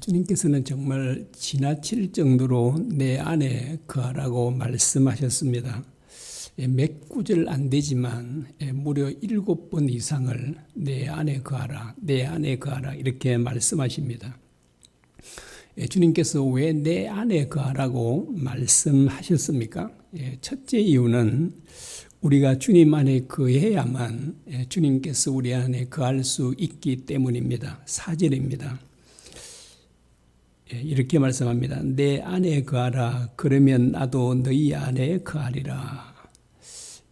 주님께서는 정말 지나칠 정도로 내 안에 거하라고 말씀하셨습니다. 몇 구절 안 되지만 무려 7번 이상을 내 안에 거하라, 내 안에 거하라 이렇게 말씀하십니다. 주님께서 왜 내 안에 거하라고 말씀하셨습니까? 첫째 이유는 우리가 주님 안에 거해야만 주님께서 우리 안에 거할 수 있기 때문입니다. 4절입니다. 이렇게 말씀합니다. 내 안에 거하라. 그러면 나도 너희 안에 거하리라.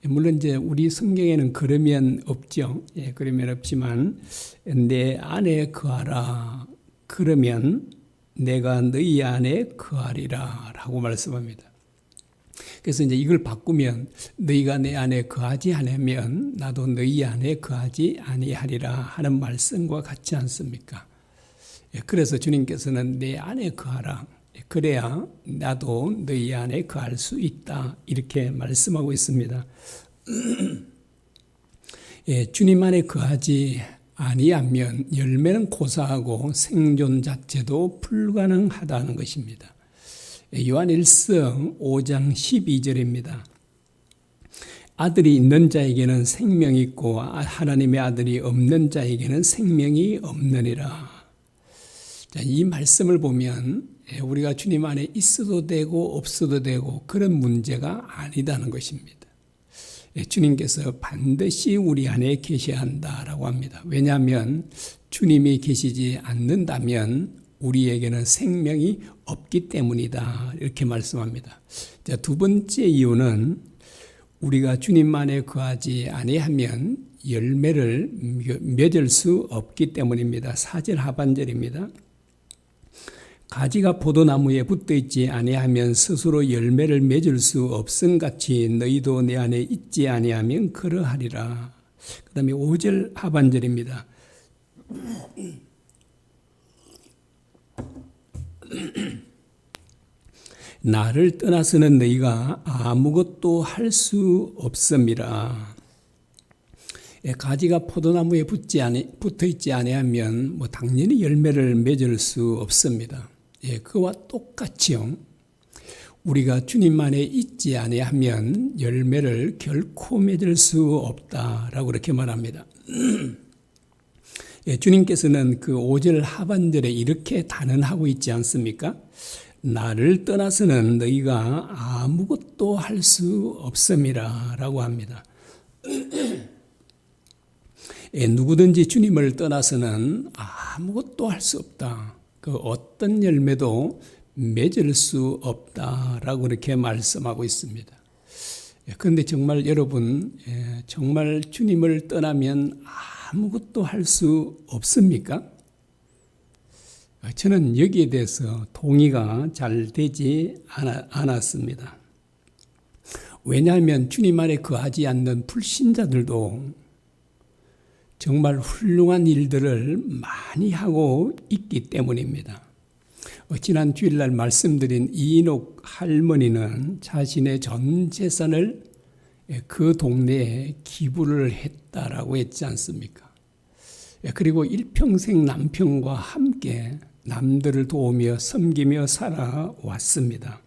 물론 이제 우리 성경에는 그러면 없죠. 그러면 없지만 내 안에 거하라. 그러면 내가 너희 안에 거하리라 라고 말씀합니다. 그래서 이제 이걸 바꾸면 너희가 내 안에 거하지 않으면 나도 너희 안에 거하지 아니하리라 하는 말씀과 같지 않습니까? 그래서 주님께서는 내 안에 거하라. 그래야 나도 너희 안에 거할 수 있다. 이렇게 말씀하고 있습니다. 주님 안에 거하지 아니하면 열매는 고사하고 생존 자체도 불가능하다는 것입니다. 요한일서 5장 12절입니다. 아들이 있는 자에게는 생명이 있고 하나님의 아들이 없는 자에게는 생명이 없느니라. 이 말씀을 보면 우리가 주님 안에 있어도 되고 없어도 되고 그런 문제가 아니다는 것입니다. 주님께서 반드시 우리 안에 계셔야 한다라고 합니다. 왜냐하면 주님이 계시지 않는다면 우리에게는 생명이 없기 때문이다. 이렇게 말씀합니다. 자, 두 번째 이유는 우리가 주님 안에 거하지 아니하면 열매를 맺을 수 없기 때문입니다. 4절 하반절입니다. 가지가 포도나무에 붙어있지 아니하면 스스로 열매를 맺을 수 없음같이 너희도 내 안에 있지 아니하면 그러하리라. 그 다음에 5절 하반절입니다. 나를 떠나서는 너희가 아무것도 할 수 없음이라. 가지가 포도나무에 붙어있지 아니하면 당연히 열매를 맺을 수 없습니다. 그와 똑같이요. 우리가 주님 안에 있지 아니하면 열매를 결코 맺을 수 없다라고 그렇게 말합니다. 주님께서는 그 5절 하반절에 이렇게 단언하고 있지 않습니까? 나를 떠나서는 너희가 아무것도 할 수 없음이라 라고 합니다. 누구든지 주님을 떠나서는 아무것도 할 수 없다. 그 어떤 열매도 맺을 수 없다라고 그렇게 말씀하고 있습니다. 그런데 정말 여러분, 정말 주님을 떠나면 아무것도 할 수 없습니까? 저는 여기에 대해서 동의가 잘 되지 않았습니다. 왜냐하면 주님 안에 거하지 않는 불신자들도 정말 훌륭한 일들을 많이 하고 있기 때문입니다. 지난 주일날 말씀드린 이인옥 할머니는 자신의 전 재산을 그 동네에 기부를 했다라고 했지 않습니까? 그리고 일평생 남편과 함께 남들을 도우며 섬기며 살아왔습니다.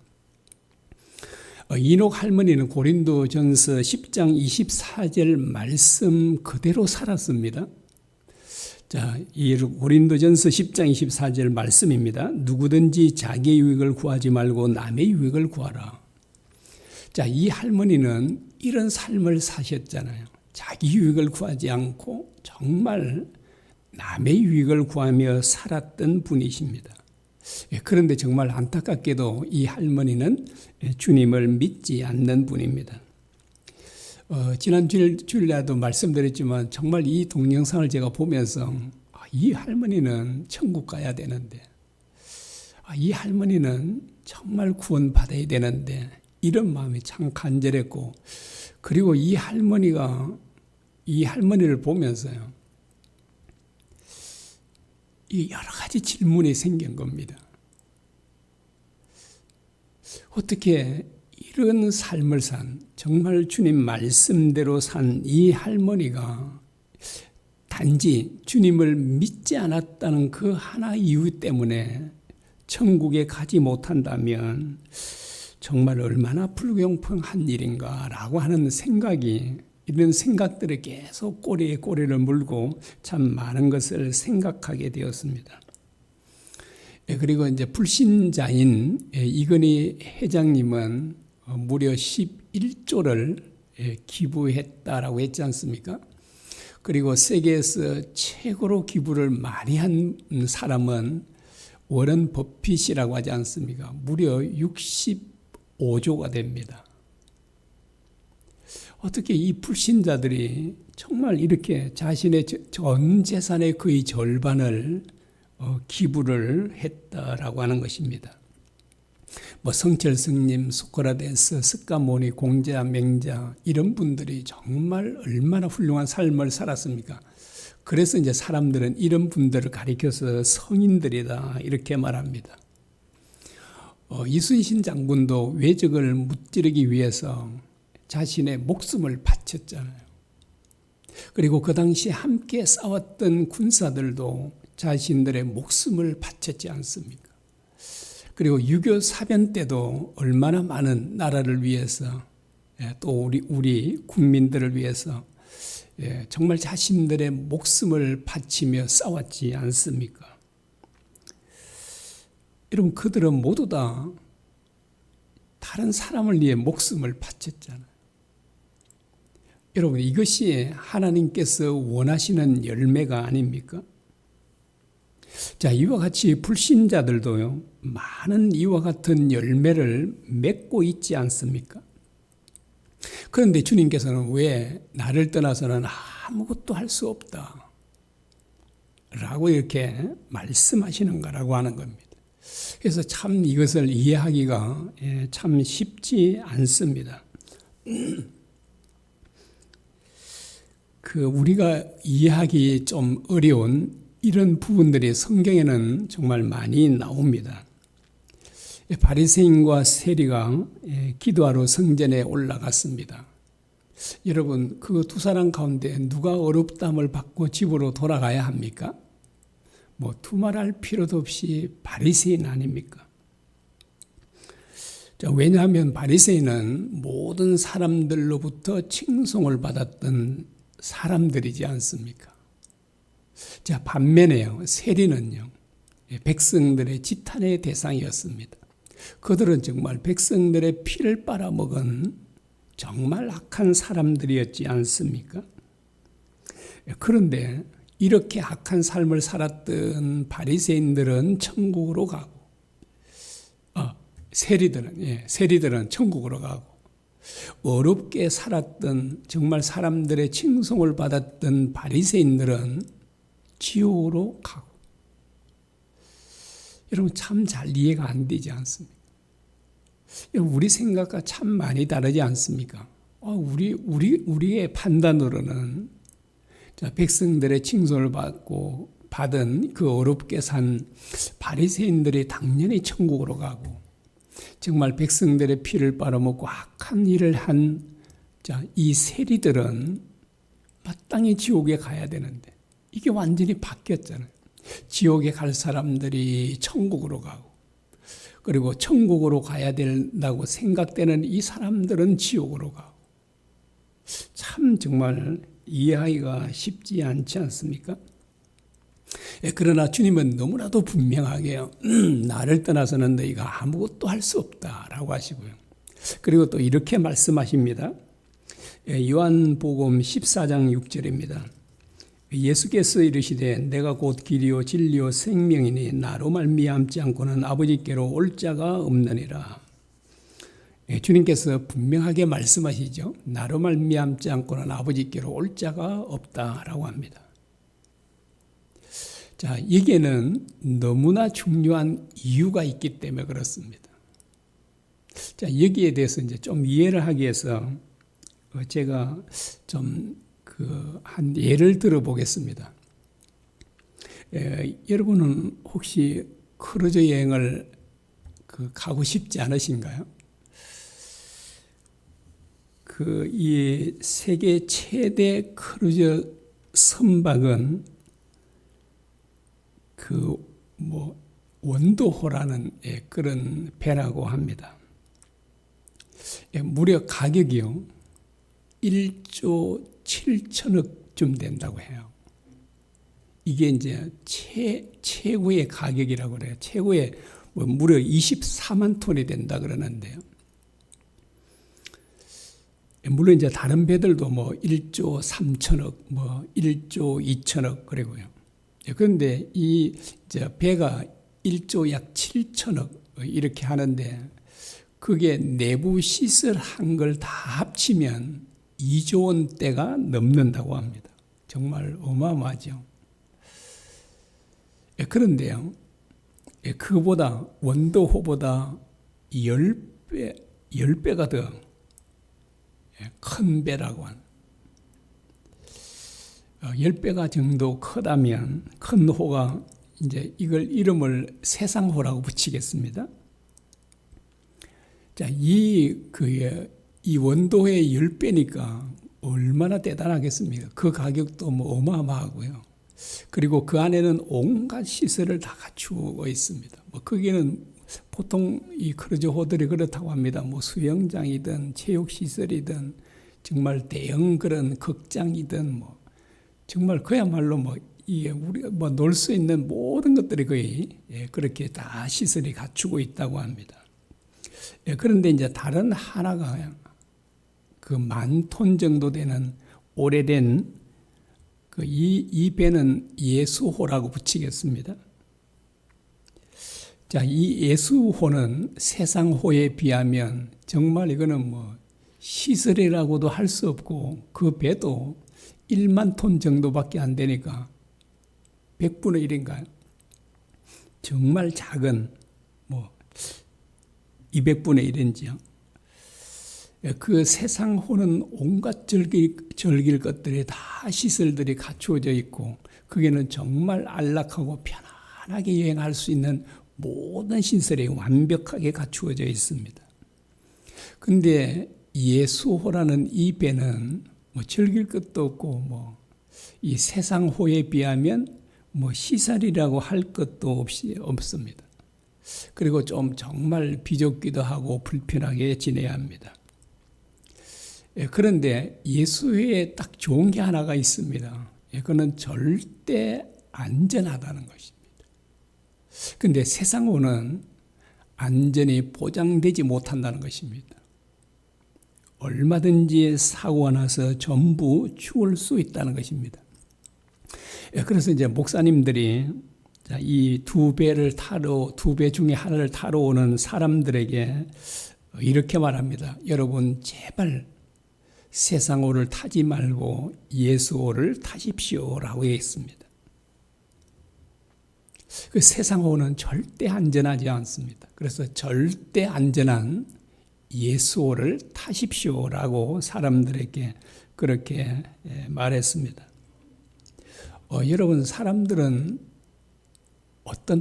이녹 할머니는 고린도전서 10장 24절 말씀 그대로 살았습니다. 자, 이 고린도전서 10장 24절 말씀입니다. 누구든지 자기 유익을 구하지 말고 남의 유익을 구하라. 자, 이 할머니는 이런 삶을 사셨잖아요. 자기 유익을 구하지 않고 정말 남의 유익을 구하며 살았던 분이십니다. 그런데 정말 안타깝게도 이 할머니는 주님을 믿지 않는 분입니다. 지난 주일날도 말씀드렸지만 정말 이 동영상을 제가 보면서 이 할머니는 천국 가야 되는데, 이 할머니는 정말 구원받아야 되는데 이런 마음이 참 간절했고, 그리고 이 할머니를 보면서요, 이 여러 가지 질문이 생긴 겁니다. 어떻게 이런 삶을 산, 정말 주님 말씀대로 산 이 할머니가 단지 주님을 믿지 않았다는 그 하나 이유 때문에 천국에 가지 못한다면 정말 얼마나 불공평한 일인가라고 하는 생각이, 이런 생각들을 계속 꼬리에 꼬리를 물고 참 많은 것을 생각하게 되었습니다. 그리고 이제 불신자인 이건희 회장님은 무려 11조를 기부했다라고 했지 않습니까? 그리고 세계에서 최고로 기부를 많이 한 사람은 워런 버핏이라고 하지 않습니까? 무려 65조가 됩니다. 어떻게 이 불신자들이 정말 이렇게 자신의 전 재산의 거의 절반을 기부를 했다라고 하는 것입니다. 뭐 성철 스님, 소크라테스, 스가모니, 공자, 맹자 이런 분들이 정말 얼마나 훌륭한 삶을 살았습니까? 그래서 이제 사람들은 이런 분들을 가리켜서 성인들이다 이렇게 말합니다. 이순신 장군도 왜적을 무찌르기 위해서 자신의 목숨을 바쳤잖아요. 그리고 그 당시 함께 싸웠던 군사들도 자신들의 목숨을 바쳤지 않습니까? 그리고 6.25 사변 때도 얼마나 많은 나라를 위해서 또 우리 국민들을 위해서 정말 자신들의 목숨을 바치며 싸웠지 않습니까? 여러분, 그들은 모두 다 다른 사람을 위해 목숨을 바쳤잖아요. 여러분, 이것이 하나님께서 원하시는 열매가 아닙니까? 자, 이와 같이 불신자들도요, 많은 이와 같은 열매를 맺고 있지 않습니까? 그런데 주님께서는 왜 나를 떠나서는 아무것도 할 수 없다 라고 이렇게 말씀하시는가라고 하는 겁니다. 그래서 참 이것을 이해하기가 참 쉽지 않습니다. 우리가 이해하기 좀 어려운 이런 부분들이 성경에는 정말 많이 나옵니다. 바리새인과 세리가 기도하러 성전에 올라갔습니다. 여러분, 그 두 사람 가운데 누가 어렵다함을 받고 집으로 돌아가야 합니까? 뭐 두말할 필요도 없이 바리새인 아닙니까? 자, 왜냐하면 바리새인은 모든 사람들로부터 칭송을 받았던 사람들이지 않습니까? 자, 반면에요, 세리는요, 백성들의 지탄의 대상이었습니다. 그들은 정말 백성들의 피를 빨아먹은 정말 악한 사람들이었지 않습니까? 그런데 이렇게 악한 삶을 살았던 바리새인들은 천국으로 가고, 세리들은 천국으로 가고, 어렵게 살았던 정말 사람들의 칭송을 받았던 바리새인들은 지옥으로 가고. 여러분, 참 잘 이해가 안 되지 않습니까? 우리 생각과 참 많이 다르지 않습니까? 우리의 판단으로는 백성들의 칭송을 받고 받은 그 어렵게 산 바리새인들이 당연히 천국으로 가고, 정말 백성들의 피를 빨아먹고 악한 일을 한 이 세리들은 마땅히 지옥에 가야 되는데 이게 완전히 바뀌었잖아요. 지옥에 갈 사람들이 천국으로 가고, 그리고 천국으로 가야 된다고 생각되는 이 사람들은 지옥으로 가고. 참 정말 이해하기가 쉽지 않지 않습니까? 그러나 주님은 너무나도 분명하게요, 나를 떠나서는 너희가 아무것도 할 수 없다라고 하시고요. 그리고 또 이렇게 말씀하십니다. 요한복음 14장 6절입니다. 예수께서 이르시되 내가 곧 길이요 진리요 생명이니 나로 말미암지 않고는 아버지께로 올 자가 없느니라. 주님께서 분명하게 말씀하시죠. 나로 말미암지 않고는 아버지께로 올 자가 없다라고 합니다. 자, 여기에는 너무나 중요한 이유가 있기 때문에 그렇습니다. 자, 여기에 대해서 이제 좀 이해를 하기 위해서 제가 좀 한 예를 들어 보겠습니다. 여러분은 혹시 크루즈 여행을 가고 싶지 않으신가요? 이 세계 최대 크루즈 선박은 원도호라는 그런 배라고 합니다. 무려 가격이요 1조 7천억쯤 된다고 해요. 이게 이제 최고의 가격이라고 그래요. 최고의 무려 24만 톤이 된다 그러는데요. 물론 이제 다른 배들도 1조 3천억, 1조 2천억 그리고요. 그런데 이 배가 1조 약 7천억 이렇게 하는데 그게 내부 시설한 걸 다 합치면 2조 원대가 넘는다고 합니다. 정말 어마어마하죠. 그런데요, 그거보다 원도호보다 10배가 더 큰 배라고 하는 10배가 정도 크다면 큰 호가 이제 이걸 이름을 세상호라고 붙이겠습니다. 자, 이 원도의 10배니까 얼마나 대단하겠습니까? 그 가격도 어마어마하고요. 그리고 그 안에는 온갖 시설을 다 갖추고 있습니다. 거기는 보통 이 크루즈호들이 그렇다고 합니다. 수영장이든 체육시설이든 정말 대형 그런 극장이든 정말 그야말로 이게 우리가 놀 수 있는 모든 것들이 거의 그렇게 다 시설이 갖추고 있다고 합니다. 그런데 이제 다른 하나가 그 10,000톤 정도 되는 오래된 이 배는 예수호라고 붙이겠습니다. 자, 이 예수호는 세상호에 비하면 정말 이거는 시설이라고도 할 수 없고 그 배도 1만 톤 정도밖에 안 되니까 100분의 1인가요? 정말 작은 200분의 1인지요. 그 세상호는 온갖 즐길 것들이 다 시설들이 갖추어져 있고 거기는 정말 안락하고 편안하게 여행할 수 있는 모든 시설이 완벽하게 갖추어져 있습니다. 그런데 예수호라는 이 배는 즐길 것도 없고 이 세상호에 비하면 시설이라고 할 것도 없습니다. 그리고 좀 정말 비좁기도 하고 불편하게 지내야 합니다. 그런데 예수회에 딱 좋은 게 하나가 있습니다. 그거는 절대 안전하다는 것입니다. 그런데 세상호는 안전이 보장되지 못한다는 것입니다. 얼마든지 사고가 나서 전부 죽을 수 있다는 것입니다. 그래서 이제 목사님들이 이 두 배 중에 하나를 타러 오는 사람들에게 이렇게 말합니다. 여러분 제발 세상호를 타지 말고 예수호를 타십시오라고 했습니다. 그 세상호는 절대 안전하지 않습니다. 그래서 절대 안전한 예수호를 타십시오라고 사람들에게 그렇게 말했습니다. 여러분 사람들은 어떤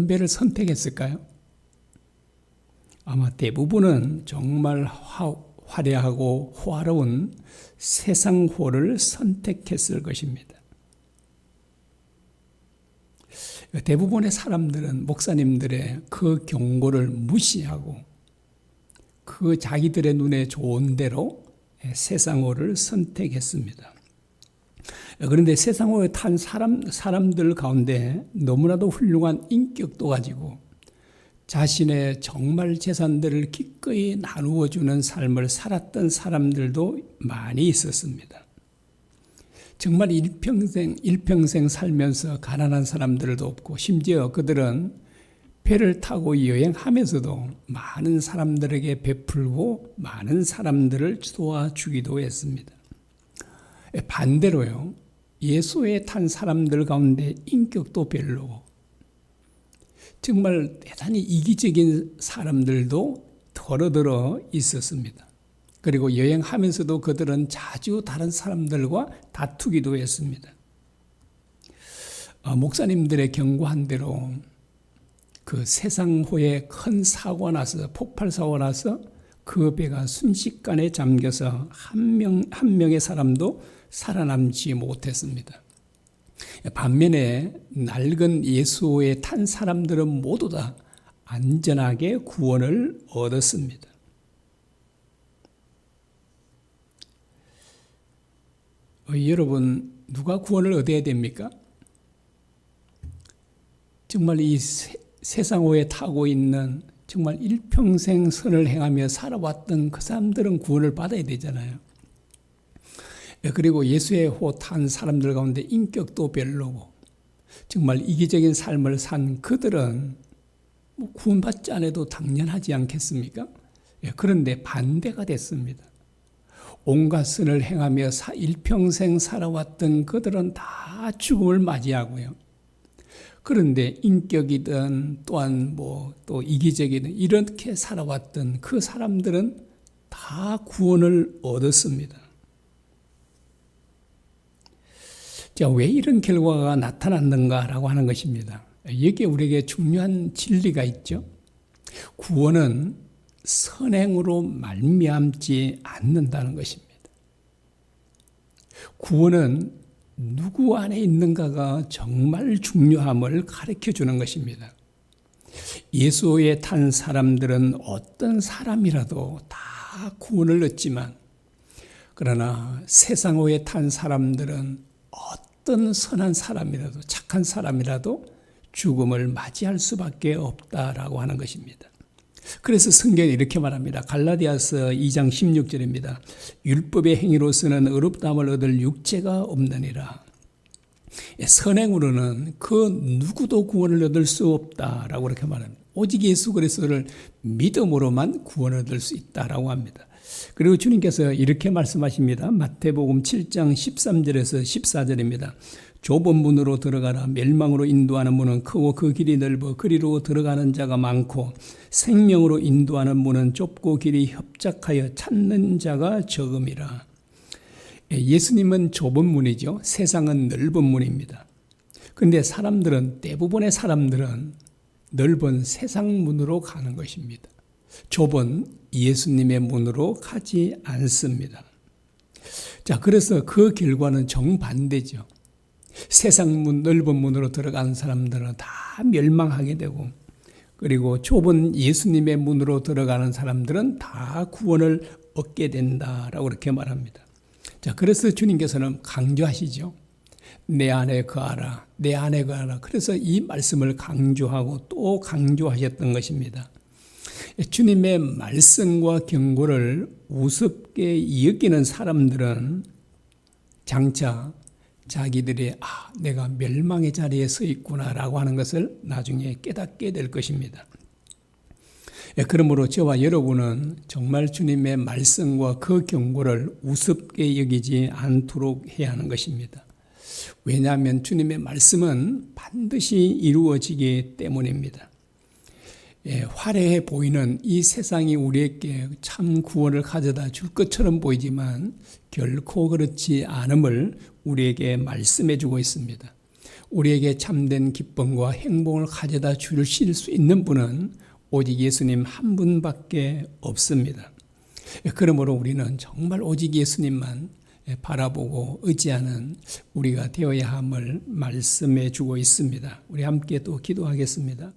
배를 선택했을까요? 아마 대부분은 정말 화려하고 호화로운 세상호를 선택했을 것입니다. 대부분의 사람들은 목사님들의 그 경고를 무시하고 그 자기들의 눈에 좋은 대로 세상호를 선택했습니다. 그런데 세상호에 탄 사람들 가운데 너무나도 훌륭한 인격도 가지고 자신의 정말 재산들을 기꺼이 나누어 주는 삶을 살았던 사람들도 많이 있었습니다. 정말 일평생 살면서 가난한 사람들도 없고 심지어 그들은 배를 타고 여행하면서도 많은 사람들에게 베풀고 많은 사람들을 도와주기도 했습니다. 반대로요, 예수에 탄 사람들 가운데 인격도 별로고 정말 대단히 이기적인 사람들도 더러더러 있었습니다. 그리고 여행하면서도 그들은 자주 다른 사람들과 다투기도 했습니다. 목사님들의 경고한 대로 그 세상호에 큰 사고가 나서 폭발 사고가 나서 그 배가 순식간에 잠겨서 한 명의 사람도 살아남지 못했습니다. 반면에 낡은 예수에 탄 사람들은 모두 다 안전하게 구원을 얻었습니다. 여러분, 누가 구원을 얻어야 됩니까? 정말 이 세상 오에 타고 있는 정말 일평생 선을 행하며 살아왔던 그 사람들은 구원을 받아야 되잖아요. 그리고 예수의 호 탄 사람들 가운데 인격도 별로고 정말 이기적인 삶을 산 그들은 구원받지 않아도 당연하지 않겠습니까? 그런데 반대가 됐습니다. 온갖 선을 행하며 일평생 살아왔던 그들은 다 죽음을 맞이하고요. 그런데 인격이든 또한 또 이기적이든 이렇게 살아왔던 그 사람들은 다 구원을 얻었습니다. 자, 왜 이런 결과가 나타났는가라고 하는 것입니다. 여기에 우리에게 중요한 진리가 있죠. 구원은 선행으로 말미암지 않는다는 것입니다. 구원은 누구 안에 있는가가 정말 중요함을 가르쳐 주는 것입니다. 예수에 탄 사람들은 어떤 사람이라도 다 구원을 얻지만 그러나 세상오에 탄 사람들은 어떤 선한 사람이라도 착한 사람이라도 죽음을 맞이할 수밖에 없다라고 하는 것입니다. 그래서 성경이 이렇게 말합니다. 갈라디아서 2장 16절입니다. 율법의 행위로서는 의롭다함을 얻을 육체가 없느니라. 선행으로는 그 누구도 구원을 얻을 수 없다라고 그렇게 말합니다. 오직 예수 그리스도를 믿음으로만 구원을 얻을 수 있다라고 합니다. 그리고 주님께서 이렇게 말씀하십니다. 마태복음 7장 13절에서 14절입니다. 좁은 문으로 들어가라. 멸망으로 인도하는 문은 크고 그 길이 넓어 그리로 들어가는 자가 많고 생명으로 인도하는 문은 좁고 길이 협착하여 찾는 자가 적음이라. 예수님은 좁은 문이죠. 세상은 넓은 문입니다. 그런데 대부분의 사람들은 넓은 세상 문으로 가는 것입니다. 좁은 예수님의 문으로 가지 않습니다. 자, 그래서 그 결과는 정반대죠. 세상 문, 넓은 문으로 들어가는 사람들은 다 멸망하게 되고 그리고 좁은 예수님의 문으로 들어가는 사람들은 다 구원을 얻게 된다라고 그렇게 말합니다. 자, 그래서 주님께서는 강조하시죠. 내 안에 거하라, 내 안에 거하라. 그래서 이 말씀을 강조하고 또 강조하셨던 것입니다. 주님의 말씀과 경고를 우습게 여기는 사람들은 장차 자기들이 내가 멸망의 자리에 서 있구나라고 하는 것을 나중에 깨닫게 될 것입니다. 그러므로 저와 여러분은 정말 주님의 말씀과 그 경고를 우습게 여기지 않도록 해야 하는 것입니다. 왜냐하면 주님의 말씀은 반드시 이루어지기 때문입니다. 화려해 보이는 이 세상이 우리에게 참 구원을 가져다 줄 것처럼 보이지만 결코 그렇지 않음을 우리에게 말씀해 주고 있습니다. 우리에게 참된 기쁨과 행복을 가져다 주실 수 있는 분은 오직 예수님 한 분밖에 없습니다. 그러므로 우리는 정말 오직 예수님만 바라보고 의지하는 우리가 되어야 함을 말씀해 주고 있습니다. 우리 함께 또 기도하겠습니다.